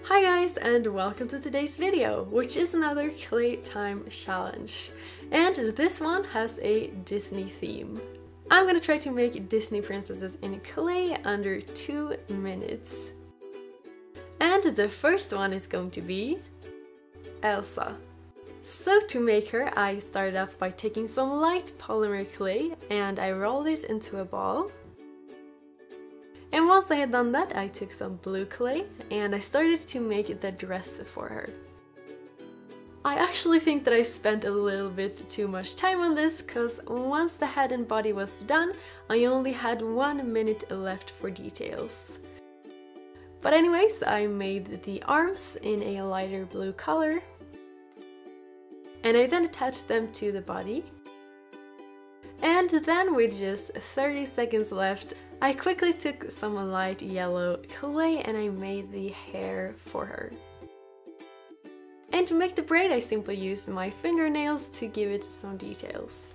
Hi guys, and welcome to today's video, which is another clay time challenge. And this one has a Disney theme. I'm gonna try to make Disney princesses in clay under 2 minutes. And the first one is going to be Elsa. So to make her, I started off by taking some light polymer clay and I rolled this into a ball. And once I had done that, I took some blue clay and I started to make the dress for her. I actually think that I spent a little bit too much time on this, because once the head and body was done, I only had 1 minute left for details. But anyways, I made the arms in a lighter blue color. And I then attached them to the body. And then with just 30 seconds left, I quickly took some light yellow clay and I made the hair for her. And to make the braid, I simply used my fingernails to give it some details.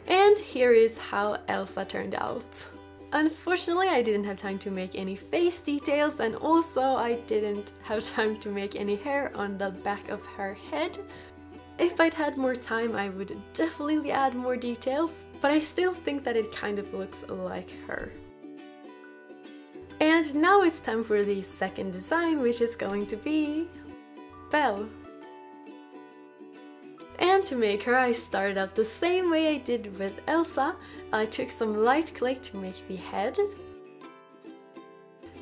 And here is how Elsa turned out. Unfortunately, I didn't have time to make any face details, and also I didn't have time to make any hair on the back of her head. If I'd had more time, I would definitely add more details, but I still think that it kind of looks like her. And now it's time for the second design, which is going to be Belle. And to make her, I started out the same way I did with Elsa. I took some light clay to make the head.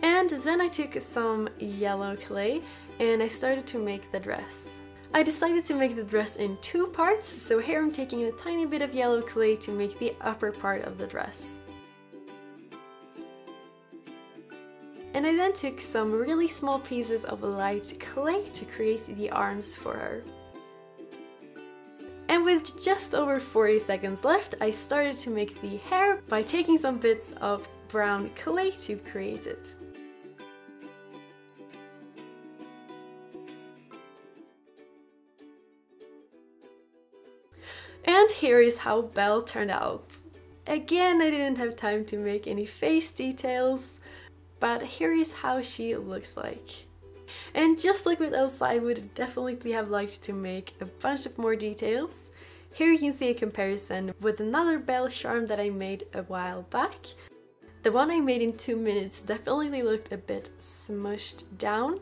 And then I took some yellow clay and I started to make the dress. I decided to make the dress in 2 parts, so here I'm taking a tiny bit of yellow clay to make the upper part of the dress. And I then took some really small pieces of light clay to create the arms for her. And with just over 40 seconds left, I started to make the hair by taking some bits of brown clay to create it. And here is how Belle turned out. Again, I didn't have time to make any face details, but here is how she looks like. And just like with Elsa, I would definitely have liked to make a bunch of more details. Here you can see a comparison with another Belle charm that I made a while back. The one I made in 2 minutes definitely looked a bit smushed down.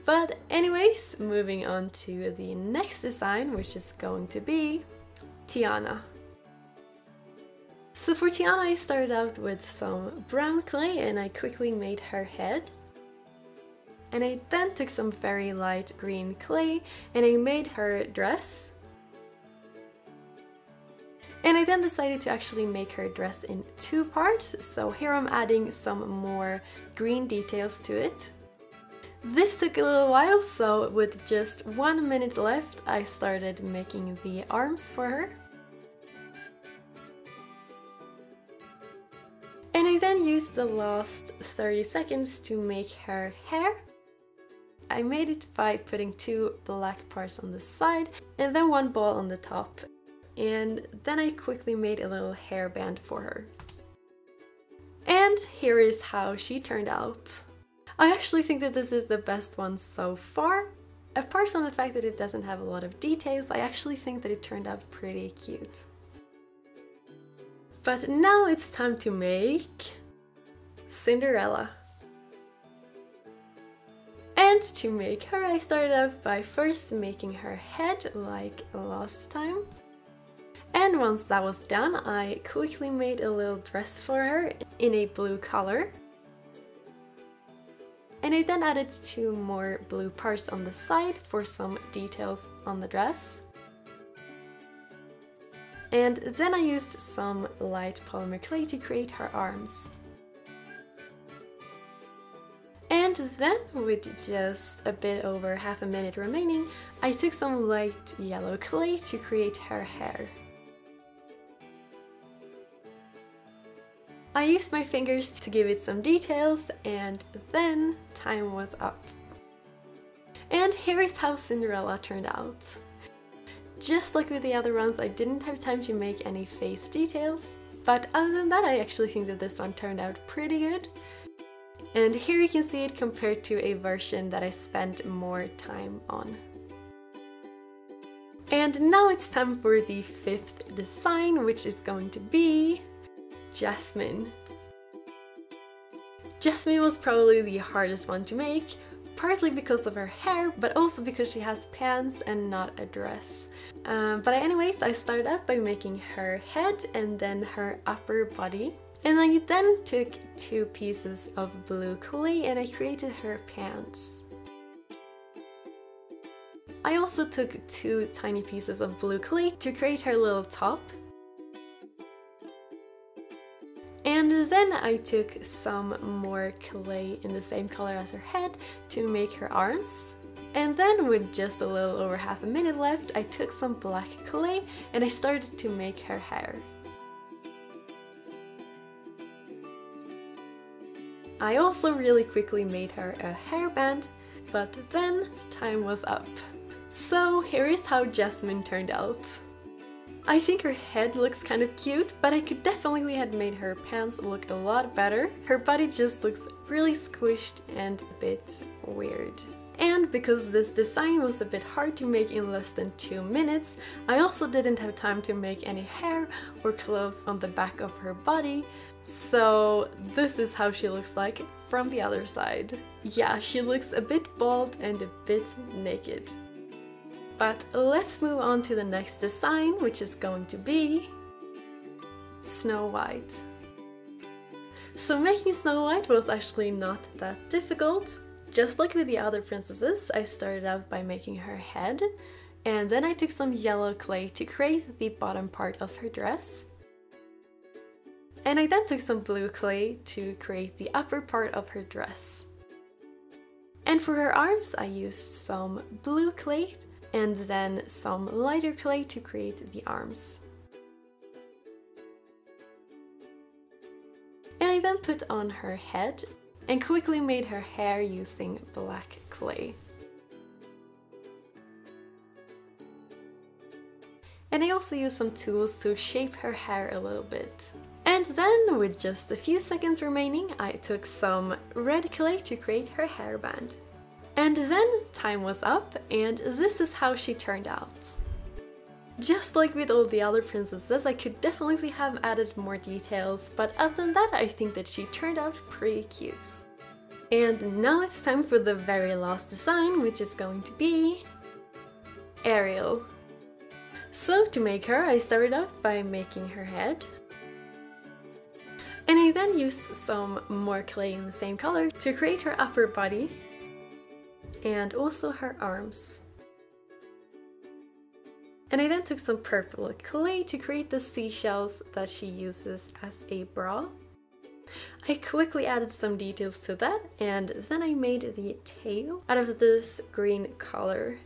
But anyways, moving on to the next design, which is going to be Tiana. So for Tiana, I started out with some brown clay and I quickly made her head. And I then took some very light green clay and I made her dress. And I then decided to actually make her dress in 2 parts, so here I'm adding some more green details to it. This took a little while, so with just 1 minute left, I started making the arms for her. And I then used the last 30 seconds to make her hair. I made it by putting 2 black parts on the side and then 1 ball on the top. And then I quickly made a little hairband for her. And here is how she turned out. I actually think that this is the best one so far. Apart from the fact that it doesn't have a lot of details, I actually think that it turned out pretty cute. But now it's time to make Cinderella. And to make her, I started off by first making her head like last time. And once that was done, I quickly made a little dress for her in a blue color. And I then added 2 more blue parts on the side for some details on the dress. And then I used some light polymer clay to create her arms. And then, with just a bit over half a minute remaining, I took some light yellow clay to create her hair. I used my fingers to give it some details, and then time was up. And here is how Cinderella turned out. Just like with the other ones, I didn't have time to make any face details, but other than that, I actually think that this one turned out pretty good. And here you can see it compared to a version that I spent more time on. And now it's time for the fifth design, which is going to be Jasmine. Jasmine was probably the hardest one to make, partly because of her hair, but also because she has pants and not a dress. But anyways, I started out by making her head and then her upper body. And I then took 2 pieces of blue clay and I created her pants. I also took 2 tiny pieces of blue clay to create her little top. And then I took some more clay in the same color as her head to make her arms. And then with just a little over half a minute left, I took some black clay and I started to make her hair. I also really quickly made her a hairband, but then time was up. So here is how Jasmine turned out. I think her head looks kind of cute, but I could definitely have made her pants look a lot better. Her body just looks really squished and a bit weird. And because this design was a bit hard to make in less than 2 minutes, I also didn't have time to make any hair or clothes on the back of her body. So this is how she looks like from the other side. Yeah, she looks a bit bald and a bit naked. But let's move on to the next design, which is going to be Snow White. So making Snow White was actually not that difficult. Just like with the other princesses, I started out by making her head, and then I took some yellow clay to create the bottom part of her dress. And I then took some blue clay to create the upper part of her dress. And for her arms, I used some blue clay and then some lighter clay to create the arms. And I then put on her head and quickly made her hair using black clay. And I also used some tools to shape her hair a little bit. And then, with just a few seconds remaining, I took some red clay to create her hairband. And then time was up, and this is how she turned out. Just like with all the other princesses, I could definitely have added more details, but other than that, I think that she turned out pretty cute. And now it's time for the very last design, which is going to be Ariel. So to make her, I started out by making her head. And I then used some more clay in the same color to create her upper body and also her arms. And I then took some purple clay to create the seashells that she uses as a bra. I quickly added some details to that, and then I made the tail out of this green color.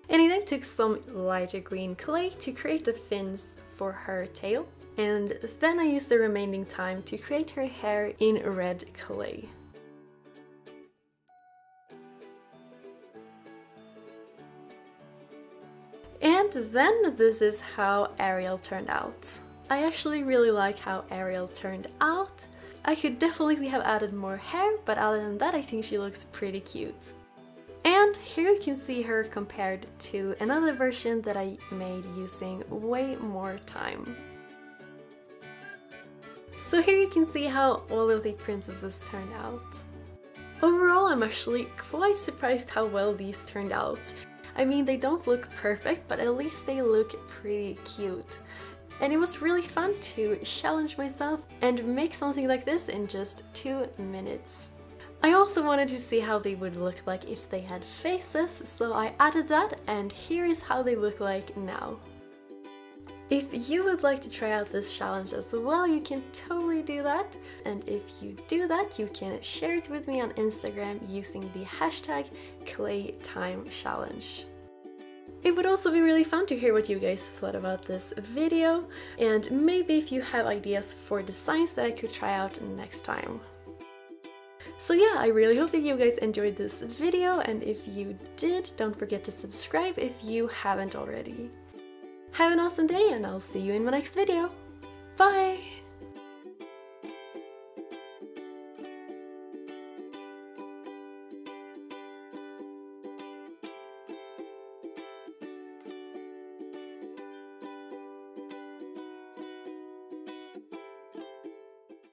And I then took some lighter green clay to create the fins for her tail. And then I used the remaining time to create her hair in red clay. And then this is how Ariel turned out. I actually really like how Ariel turned out. I could definitely have added more hair, but other than that I think she looks pretty cute. And here you can see her compared to another version that I made using way more time. So here you can see how all of the princesses turned out. Overall, I'm actually quite surprised how well these turned out. I mean, they don't look perfect, but at least they look pretty cute. And it was really fun to challenge myself and make something like this in just 2 minutes. I also wanted to see how they would look like if they had faces, so I added that, and here is how they look like now. If you would like to try out this challenge as well, you can totally do that. And if you do that, you can share it with me on Instagram using the hashtag #ClayTimeChallenge. It would also be really fun to hear what you guys thought about this video, and maybe if you have ideas for designs that I could try out next time. So yeah, I really hope that you guys enjoyed this video, and if you did, don't forget to subscribe if you haven't already. Have an awesome day, and I'll see you in my next video. Bye!